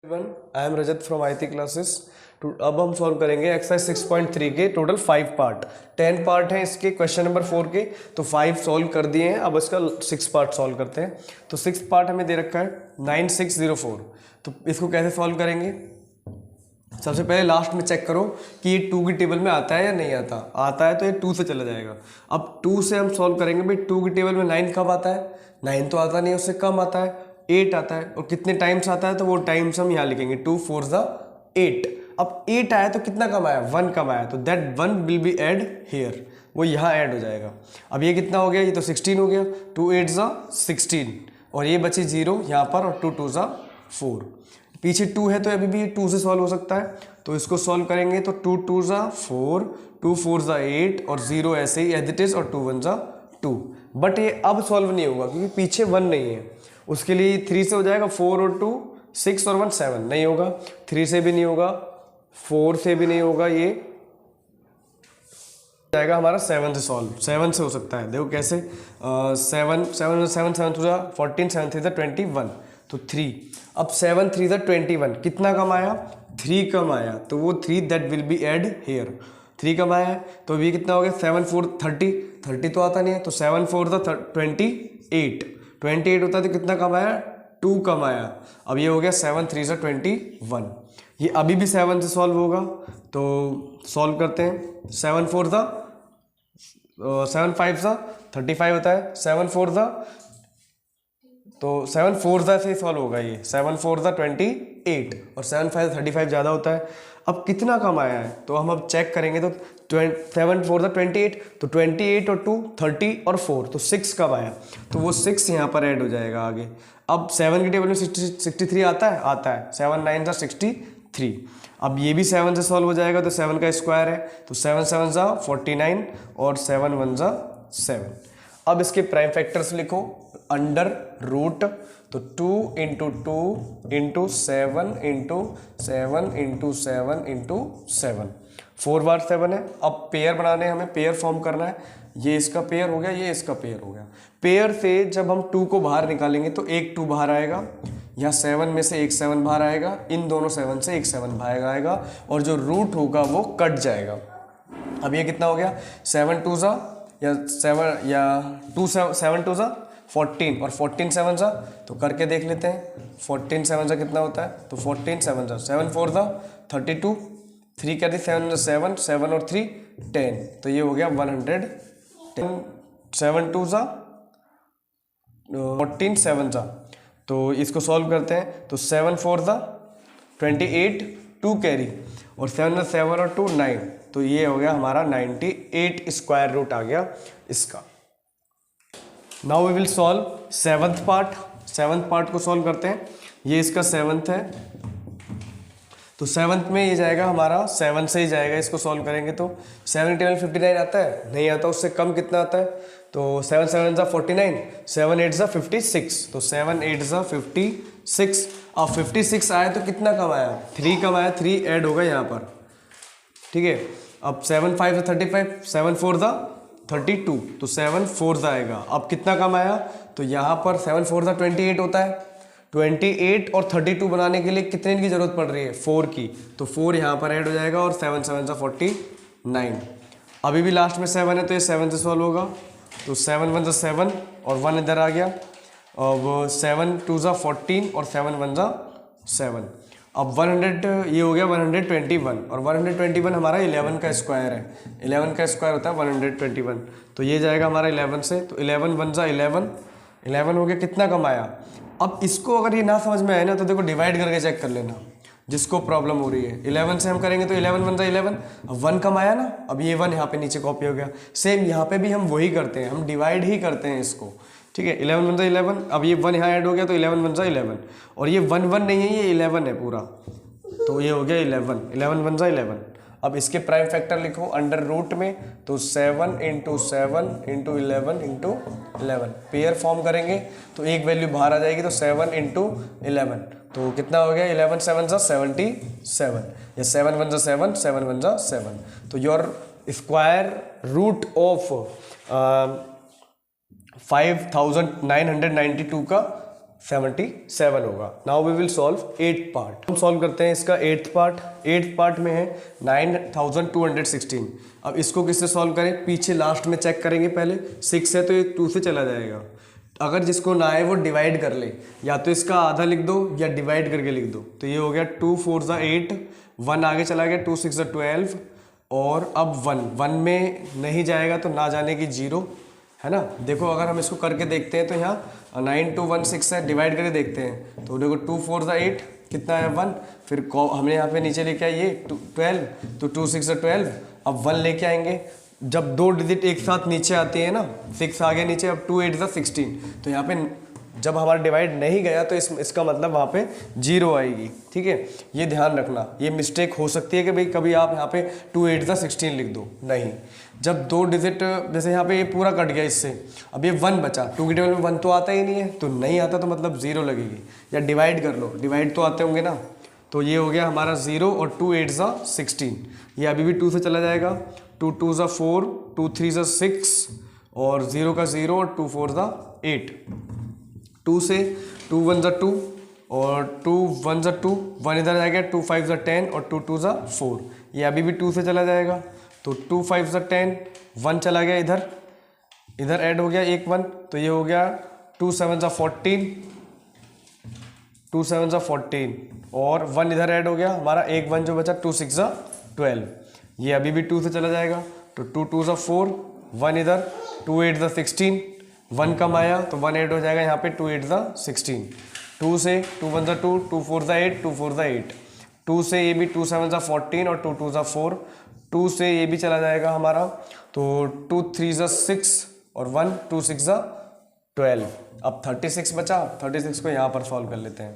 I am Rajat from IT classes. अब हम solve करेंगे एक्सरसाइज 6.3 के टोटल 5 पार्ट। 10 पार्ट हैं इसके क्वेश्चन नंबर 4 के, तो 5 सॉल्व कर दिए हैं। अब इसका 6 पार्ट सॉल्व करते हैं। तो 6 पार्ट हमें दे रखा है 9604। तो इसको कैसे सॉल्व करेंगे? सबसे पहले लास्ट में चेक करो कि ये 2 की टेबल में आता है या नहीं आता। आता है तो ये 2 से चला जाएगा। अब 2 से हम सॉल्व करेंगे। भाई 2 की टेबल में 9 कब आता है? 9 तो आता नहीं, उससे कम आता है, 8 आता है। और कितने टाइम्स आता है तो वो टाइम्स हम यहाँ लिखेंगे 2 4 ज़ा 8। अब 8 आया तो कितना कम आया? 1 कम आया, तो that 1 will be add here, वो यहाँ ऐड हो जाएगा। अब ये कितना हो गया? ये तो 16 हो गया। 2 8 ज़ा 16 और ये बची 0 यहाँ पर, और 2 2 ज़ा 4। पीछे 2 है तो अभी भी 2 से सॉल्व हो सकता है, तो इसको सॉल्व करेंगे तो 2 2 ज़ा 4, 2 4 ज़ा 8 और 0 ऐसे ही एज इट इज, और 2 1 ज़ा 2। बट ये अब सॉल्व नहीं होगा क्योंकि पीछे 1 नहीं है। उसके लिए 3 से हो जाएगा, 4 और 2 6 और 1 7 नहीं होगा, 3 से भी नहीं होगा, 4 से भी नहीं होगा, ये जाएगा हमारा 7 से सॉल्व। 7 से हो सकता है, देखो कैसे। 7 7 7 7 2 14, 7 3 21, तो 3। अब 7 3 21 कितना कम आया? 3 कम आया, तो वो 3 that will be add here. 3 कम आया है तो ये कितना हो गया? 7 4 30, 30 तो आता नहीं है, तो 7 4 28, 28 होता है तो कितना कम आया? 2 कम आया। अब ये हो गया 7 3 21। ये अभी भी 7 से सॉल्व होगा, तो सॉल्व करते हैं। 7 4 7 5 35 होता है, 7 4 तो 7 4 से सॉल्व होगा ये। 7 4 28 और 7 5 35 ज़्यादा होता है। अब कितना कम आया है तो हम अब चेक करेंगे, तो 7 4 28, तो 28 और 2 30 और 4, तो 6 कब आया? तो वो 6 यहाँ पर ऐड हो जाएगा आगे। अब 7 की टेबल में 63 आता है, आता है। 7 9 ज़ा 63। अब ये भी 7 से सॉल्व हो जाएगा, तो 7 का स्क्वायर है, तो 7 7 ज़ा 49 और 7 1 ज़ा 7। अब इसके प्राइम फैक्टर्स लिखो, अंडर रूट, तो 2 into 2 into 7 into 7 into 7 into 7, 4 बार 7 है। अब पेयर बनाने हैं, हमें पेयर फॉर्म करना है। ये इसका पेयर हो गया, ये इसका पेयर हो गया। पेयर से जब हम 2 को बाहर निकालेंगे तो एक 2 बाहर आएगा, यहाँ 7 में से एक 7 बाहर आएगा, इन दोनों 7 से एक 7 बाहर आएगा, और जो रूट होगा वो कट जाएगा। अब ये कितना हो गया? 7 2 ज़ा या 7 या 2 7 2 ज़ा 14 और 14 7 ज़ा, तो करके देख लेते हैं। 14 7 ज़ा कितना होता है? तो 14 7 ज़ा 7 4 ज़ा 32, 3 क्या थी? 7 7 7 और 3 10, तो ये हो गया 110। 7 2 ज़ा 14 7 ज़ा, तो इसको सॉल्व करते हैं। तो 7 4 ज़ा 28, 2 कैरी, और 7 7 और 2 9, तो ये हो गया हमारा 98 स्क्वायर रूट आ गया इसका। Now we will solve 7th part. 7th part को सॉल्व करते हैं। ये इसका 7th है, तो 7th में ये जाएगा हमारा 7 से ही जाएगा। इसको सॉल्व करेंगे तो 7 टेबल 59 आता है, नहीं आता। उससे कम कितना आता है? तो 7 7 ज़ा 49, 7 8 ज़ा 56, तो 7 8 ज़ा 56। अब 56 आया तो कितना कम आया? 3 कम आया, 3 ऐड होगा यहाँ पर, ठीक है। अब 7 5 ज़ा 35, 7 4 ज़ा 32, तो 7 4 ज़ा आएगा। अब कितना कम आया? तो यहाँ पर 7 4 ज़ा 28 होता है। 28 और 32 बनाने के लिए कितने की जरूरत पड़ रही है? 4 की, तो 4 यहाँ पर ऐड हो जाएगा, और 7 7 ज़ा 49। अभी भी लास्ट में 7 है, तो ये 7 से सॉल्व होगा। तो 7 1 ज़ा 7 और 1 इधर आ गया। अब 7 2 ज़ा 14 और 7 1 ज़ा 7। अब 100 ये हो गया 121, और 121 हमारा 11 का स्क्वायर है। 11 का स्क्वायर होता है 121, तो ये जाएगा हमारा 11 से। तो 11 1 ज़ा 11, 11 हो गया। कितना कम आया? अब इसको अगर ये ना समझ में आए ना, तो देखो डिवाइड करके चेक कर लेना, जिसको प्रॉब्लम हो रही है। 11 से हम करेंगे तो 11 1 ज़ा 11, अब 1 कम आया ना, अब ये 1 यहाँ पे नीचे कॉपी हो गया। सेम यहाँ पे भी हम वही करते हैं, हम डिवाइड ही करते हैं इसको, ठीक है। 11 1 ज़ा 11, अब ये 1 यहाँ ऐड हो गया, तो 11 1 ज़ा 11, और ये 1 1 नहीं है, ये 11 है पूरा, तो ये हो गया 11, 11 1 ज़ा 11। अब इसके प्राइम फैक्टर लिखो अंडर रूट में, तो 7 into 7 into 11 into 11, pair form करेंगे तो एक वैल्यू बाहर आ जाएगी, तो 7 इंटू 11, तो कितना हो गया? 11 7 ज़ा 77, या 7 1 ज़ा 7, 7 1 ज़ा 7, तो योर स्क्वायर रूट ऑफ 5992 का 77 होगा। Now we will solve 8th part. हम सॉल्व करते हैं इसका 8th पार्ट। 8th पार्ट में है 9216। अब इसको किससे सॉल्व करें, पीछे लास्ट में चेक करेंगे। पहले 6 है तो ये 2 से चला जाएगा। अगर जिसको ना आए वो डिवाइड कर ले, या तो इसका आधा लिख दो या डिवाइड करके लिख दो। तो ये हो गया 2 4 ज़ा 8, 1 आगे चला गया, 2 6 ज़ा 12, और अब 1 में नहीं जाएगा तो ना जाने की 0 है ना। देखो अगर हम इसको करके देखते हैं तो यहाँ 9216 है, डिवाइड करके देखते हैं तो देखो 2 4 ज़ा 8 कितना है 1, फिर हमने यहाँ पे नीचे लेके आइए 12, तो 2 6 ज़ा 12, अब 1 लेके आएंगे। जब 2 डिजिट एक साथ नीचे आती है ना, 6 आ गया नीचे, अब 2 8 ज़ा 16, तो यहाँ पे जब हमारा डिवाइड नहीं गया तो इसका मतलब वहाँ पे 0 आएगी। ठीक है, ये ध्यान रखना। ये मिस्टेक हो सकती है कि भाई कभी आप यहाँ पे 2 8 ज़ा 16 लिख दो, नहीं। जब 2 डिजिट, जैसे यहाँ पे ये पूरा कट गया इससे, अब ये 1 बचा, 2 के टेबल में 1 तो आता ही नहीं है, तो नहीं आता तो मतलब 0 लगेगी। या डिवाइड कर लो, डिवाइड तो आते होंगे ना, तो ये हो गया हमारा 0 और 2 8 ज़ा 16, ये अभी भी 2 से चला जाएगा। 2 2 ज़ा 4, 2 3 ज़ा 6, और 0 का 0, और 2 4 ज़ा 8। 2 से 2 1 ज़ा 2, और 2 1 ज़ा 2, 1 इधर जाएगा, 2 5 ज़ा 10, और 2 2 ज़ा 4, ये अभी भी 2 से चला जाएगा। तो 2 5 ज़ा 10, 1 चला गया इधर, इधर ऐड हो गया एक 1, तो ये हो गया 2 7 ज़ा 14, 2 7 ज़ा 14, और 1 इधर ऐड हो गया हमारा एक 1 जो बचा, 2 6 ज़ा 12, ये अभी भी 2 से चला जाएगा। तो 2 2 ज़ा 4, 1 इधर, 2 8 ज़ा 16, 1 कम आया तो 1 ऐड हो जाएगा यहाँ पे, 2 8 ज़ा 16। 2 से 2 1 ज़ा 2, 2 4 ज़ा 8, 2 4 ज़ा 8, 2 से ये भी 2 7 ज़ा 14, और 2 2 ज़ा 4, 2 से ये भी चला जाएगा हमारा, तो 2 3 ज़ा 6, और 1 2 6 ज़ा 12। अब 36 बचा, 36 को यहाँ पर सॉल्व कर लेते हैं।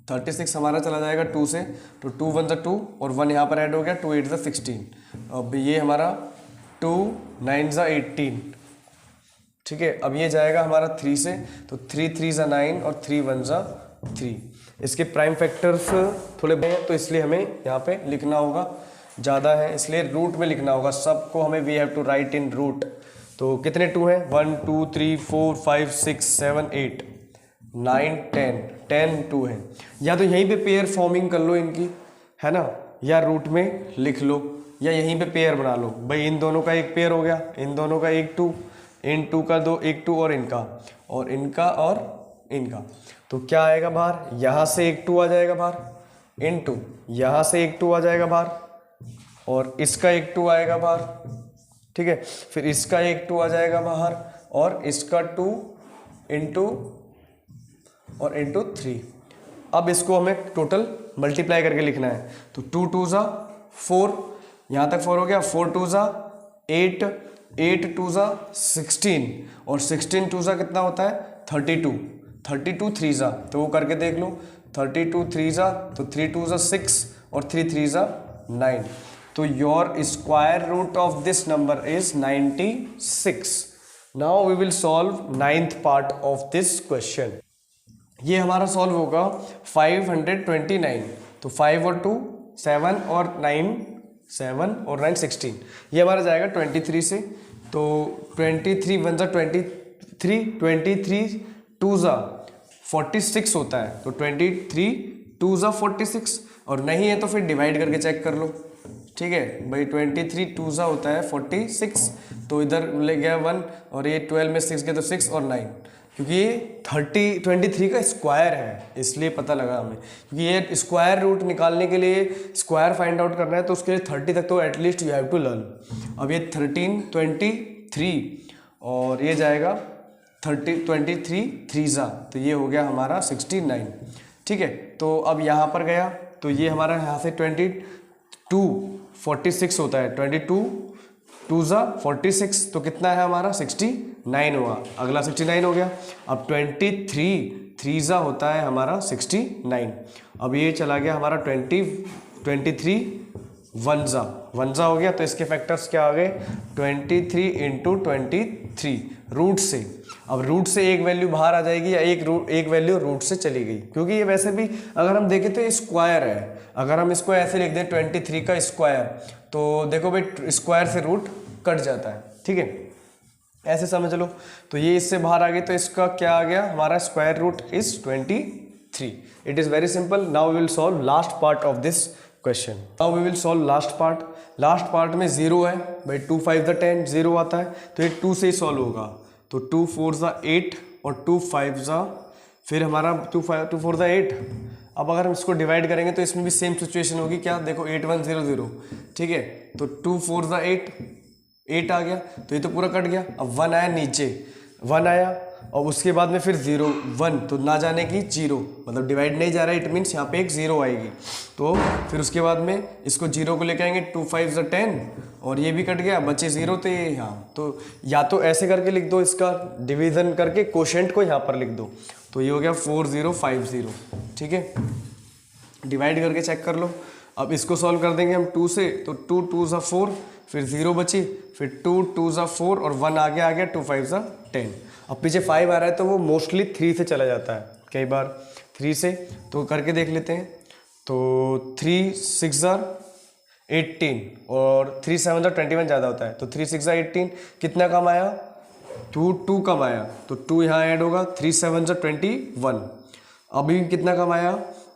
36 हमारा चला जाएगा 2 से, तो 2 1 ज़ा 2, और 1 यहाँ पर ऐड हो गया, 2 8 ज़ा 16। अब ये हमारा 2 9 ज़ा 18। ठीक है, अब ये जाएगा हमारा 3 से, तो 3 3 ज़ा 9, और 3 1 ज़ा 3। इसके प्राइम फैक्टर्स थोड़े बड़े हैं तो इसलिए हमें यहाँ पे लिखना होगा, ज़्यादा है इसलिए रूट में लिखना होगा सबको हमें। We have to write in root. तो कितने 2 हैं, 1 2 3 4 5 6 7 8 9 10, 10 2 हैं। या तो यहीं पे पेयर फॉर्मिंग कर लो इनकी, है ना, या रूट में लिख लो, या यहीं पे पेयर बना लो। भाई इन दोनों का एक पेयर हो गया, इन दोनों का एक 2, इन 2 का एक 2, और इनका और इनका और इनका। तो क्या आएगा बाहर, यहाँ से एक 2 आ जाएगा बाहर, इन 2, यहाँ से एक 2 आ जाएगा बाहर, और इसका एक 2 आएगा बाहर। ठीक है, फिर इसका एक 2 आ जाएगा बाहर, और इसका 2 इंटू और इंटू 3। अब इसको हमें टोटल मल्टीप्लाई करके लिखना है। तो 2 2 ज़ा 4, यहाँ तक 4 हो गया, 4 2 ज़ा 8, 8 2 ज़ा 16, और 16 2 ज़ा कितना होता है 32, 32 3 ज़ा, तो वो करके देख लो। 32 3 ज़ा, तो 3 2 ज़ा 6, और 3 3 ज़ा 9। तो your square root of this number is 96। Now we will solve 9th part of this question. ये हमारा सॉल्व होगा 529। तो 5 और 2 7, और 9 7, और 9 16, ये हमारा जाएगा 23 से। तो 23 1 ज़ा 23, 23 2 ज़ा 46 होता है, तो 23 2 ज़ा 46, और नहीं है तो फिर डिवाइड करके चेक कर लो। ठीक है भाई, 23 2 ज़ा होता है 46, तो इधर ले गया 1, और ये 12 में 6 गया तो 6 और 9, क्योंकि ये 23 का स्क्वायर है इसलिए पता लगा हमें, क्योंकि ये स्क्वायर रूट निकालने के लिए स्क्वायर फाइंड आउट करना है तो उसके लिए 30 तक तो at least you have to learn. अब ये 13 23, और ये जाएगा 23 3 ज़ा, तो ये हो गया हमारा 69। ठीक है, तो अब यहाँ पर गया तो ये हमारा यहाँ से 22 46 होता है, 22 2 ज़ा 46, तो कितना है हमारा 69 हुआ, अगला 69 हो गया। अब 23 3 ज़ा होता है हमारा 69। अब ये चला गया हमारा 23 1 ज़ा हो गया, तो इसके फैक्टर्स क्या आ गए 23 इंटू 23 रूट से। अब रूट से एक वैल्यू बाहर आ जाएगी, या एक वैल्यू रूट से चली गई, क्योंकि ये वैसे भी अगर हम देखें तो ये स्क्वायर है। अगर हम इसको ऐसे लिख दें 23 का स्क्वायर, तो देखो भाई स्क्वायर से रूट कट जाता है। ठीक है, ऐसे समझ लो। तो ये इससे बाहर आ गई, तो इसका क्या आ गया, हमारा square root is 23। It is very simple. Now we will solve last part of this question. Now we will solve last part. Last part में 0 है भाई, 2 5 ज़ा 10, 0 आता है, तो ये 2 से ही सॉल्व होगा। तो 2 4 ज़ा 8 और 2 5 ज़ा, फिर हमारा 2 4 ज़ा 8। अब अगर हम इसको डिवाइड करेंगे तो इसमें भी सेम सिचुएशन होगी, क्या देखो 8 1 0 0, ठीक है। तो 2 4 ज़ा 8 आ गया, तो ये तो पूरा कट गया। अब 1 आया नीचे, 1 आया और उसके बाद में फिर 0 1, तो ना जाने की 0, मतलब डिवाइड नहीं जा रहा है, इट मीन्स यहाँ पे एक 0 आएगी। तो फिर उसके बाद में इसको 0 को लेके आएंगे, 2 5 ज़ा 10 और ये भी कट गया, बचे 0, तो ये यहाँ। तो या तो ऐसे करके लिख दो, इसका डिवीज़न करके कोशेंट को यहाँ पर लिख दो, तो ये हो गया 4050, ठीक है। डिवाइड करके चेक कर लो। अब इसको सॉल्व कर देंगे हम 2 से, तो 2 2 ज़ा 4, फिर 0 बची, फिर 2 2 ज़ा 4 और 1 आगे आ गया, 2 5 ज़ा 10। अब पीछे 5 आ रहा है तो वो मोस्टली 3 से चला जाता है, कई बार 3 से, तो करके देख लेते हैं। तो 3 6 ज़ा 18 और 3 7 ज़ा 21 ज़्यादा होता है, तो 3 6 ज़ा 18 कितना कम आया, 2 कम आया, तो 2 यहाँ ऐड होगा, 3 7 ज़ा 21। अभी कितना कम आया,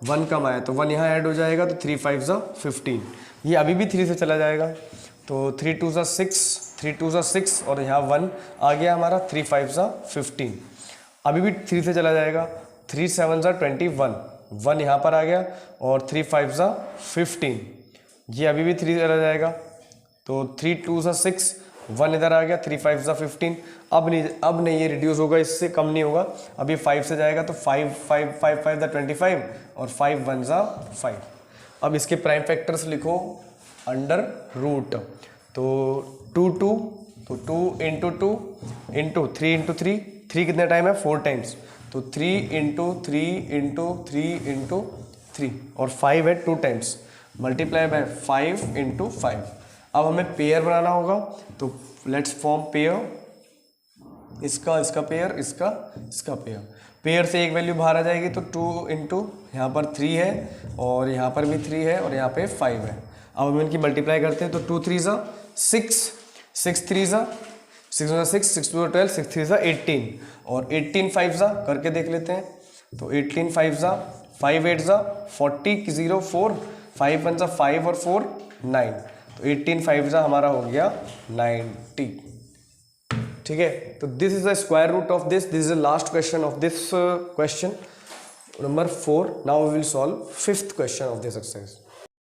1 कम आया, तो 1 यहाँ ऐड हो जाएगा, तो 3 5 ज़ा 15। ये अभी भी 3 से चला जाएगा, तो 3 2 ज़ा 6, 3 2 ज़ा 6 और यहाँ 1 आ गया हमारा, 3 5 ज़ा 15। अभी भी 3 से चला जाएगा, 3 7 ज़ा 21, 1 यहाँ पर आ गया और 3 5 ज़ा 15। ये अभी भी 3 चला जाएगा, तो 3 2 ज़ा 6, 1 इधर आ गया, 3 5 ज़ा 15। अब नहीं ये रिड्यूस होगा, इससे कम नहीं होगा, अभी 5 से जाएगा, तो 5 5 5 5 ज़ा 25 और 5 1 ज़ा 5। अब इसके प्राइम फैक्टर्स लिखो अंडर रूट, तो 2 2, तो 2 इंटू 2 इंटू 3 इंटू 3, 3 कितने टाइम है, 4 टाइम्स, तो 3 इंटू 3 इंटू 3 इंटू 3 और 5 है 2 टाइम्स, मल्टीप्लाई बाय 5 इंटू 5। अब हमें पेयर बनाना होगा, तो लेट्स फॉर्म पेयर, इसका पेयर, इसका पेयर। पेयर से एक वैल्यू बाहर आ जाएगी, तो 2 इंटू यहाँ पर 3 है और यहाँ पर भी 3 है और यहाँ पे 5 है। अब हम इनकी मल्टीप्लाई करते हैं, तो 2 3 ज़ा 6, 6 3 ज़ा 6 ज़ा 6, 6 2 12, 6 3 ज़ा 18 और 18 5 ज़ा करके देख लेते हैं, तो 18 5 ज़ा 5 8 ज़ा 40 0 4, 5 1 ज़ा 5 और 4 9, तो 18 5 ज़ा हमारा हो गया 90, ठीक है। तो this is the square root of this is the last question of this question number 4। Now we will solve 5th question of this exercise.